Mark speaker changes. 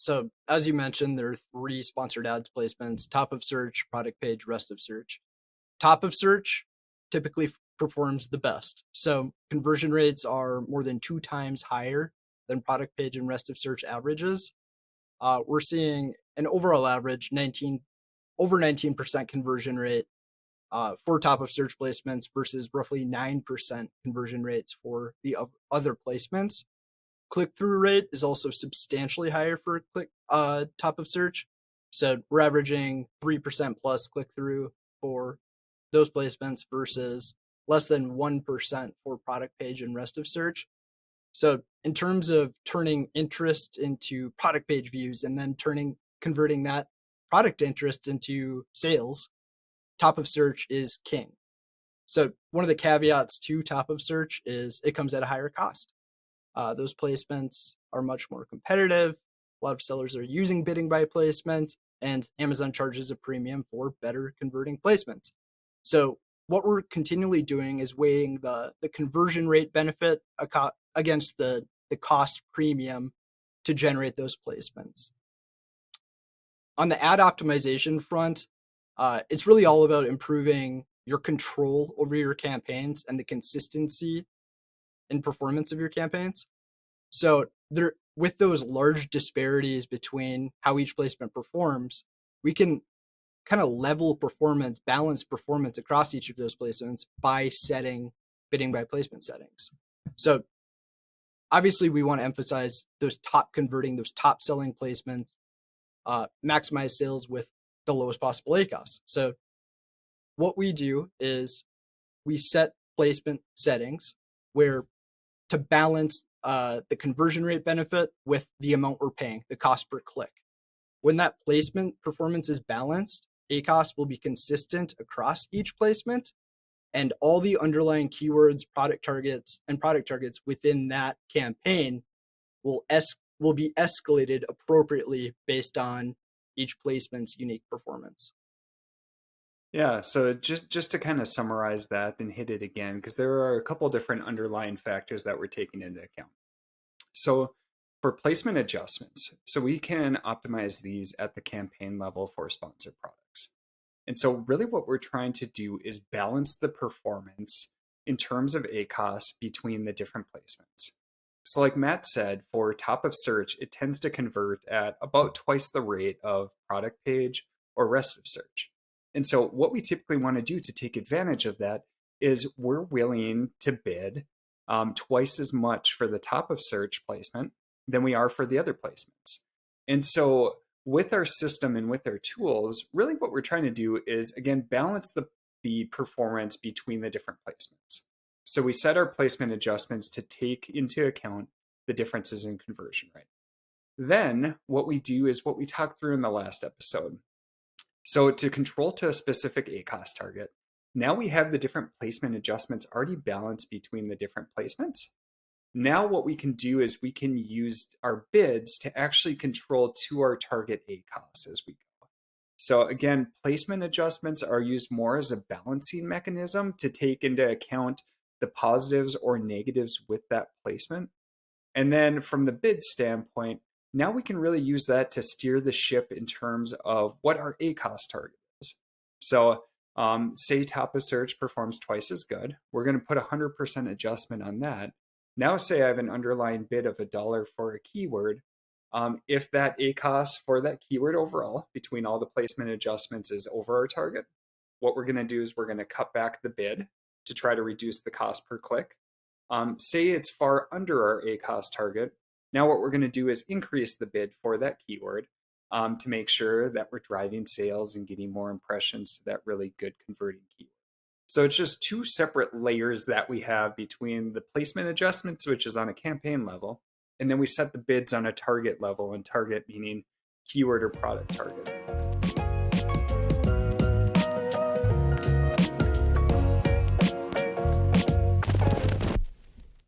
Speaker 1: So as you mentioned, there are three sponsored ads placements: top of search, product page, rest of search. Top of search typically performs the best. So conversion rates are more than 2 times higher than product page and rest of search averages. We're seeing an overall average 19% conversion rate for top of search placements versus roughly 9% conversion rates for the other placements. Click-through rate is also substantially higher for top of search. So we're averaging 3% plus click-through for those placements versus less than 1% for product page and rest of search. So in terms of turning interest into product page views and then converting that product interest into sales, top of search is king. So one of the caveats to top of search is it comes at a higher cost. Those placements are much more competitive. A lot of sellers are using bidding by placement, and Amazon charges a premium for better converting placements. So what we're continually doing is weighing the conversion rate benefit against the cost premium to generate those placements. On the ad optimization front, it's really all about improving your control over your campaigns and the consistency in performance of your campaigns. So there, with those large disparities between how each placement performs, we can kind of level performance, balance performance across each of those placements by setting bidding by placement settings. So obviously we want to emphasize those top converting, those top selling placements, maximize sales with the lowest possible ACoS. So what we do is we set placement settings where to balance the conversion rate benefit with the amount we're paying, the cost per click. When that placement performance is balanced, ACoS will be consistent across each placement, and all the underlying keywords, product targets within that campaign will be escalated appropriately based on each placement's unique performance.
Speaker 2: Yeah, so just to kind of summarize that and hit it again, because there are a couple different underlying factors that we're taking into account. So for placement adjustments, so we can optimize these at the campaign level for sponsored products. And so really what we're trying to do is balance the performance in terms of ACoS between the different placements. So like Matt said, for top of search, it tends to convert at about twice the rate of product page or rest of search. And so what we typically want to do to take advantage of that is we're willing to bid twice as much for the top of search placement than we are for the other placements. And so with our system and with our tools, really what we're trying to do is, again, balance the performance between the different placements. So we set our placement adjustments to take into account the differences in conversion rate. Then what we do is what we talked through in the last episode. So to control to a specific ACoS target, now we have the different placement adjustments already balanced between the different placements. Now what we can do is we can use our bids to actually control to our target ACoS as we go. So again, placement adjustments are used more as a balancing mechanism to take into account the positives or negatives with that placement. And then from the bid standpoint, now we can really use that to steer the ship in terms of what our ACoS target is. So say top of search performs twice as good. We're going to put 100% adjustment on that. Now say I have an underlying bid of $1 for a keyword. If that ACoS for that keyword overall between all the placement adjustments is over our target, what we're going to do is we're going to cut back the bid to try to reduce the cost per click. Say it's far under our ACoS target. Now what we're going to do is increase the bid for that keyword to make sure that we're driving sales and getting more impressions to that really good converting keyword. So it's just two separate layers that we have between the placement adjustments, which is on a campaign level, and then we set the bids on a target level, and target meaning keyword or product target.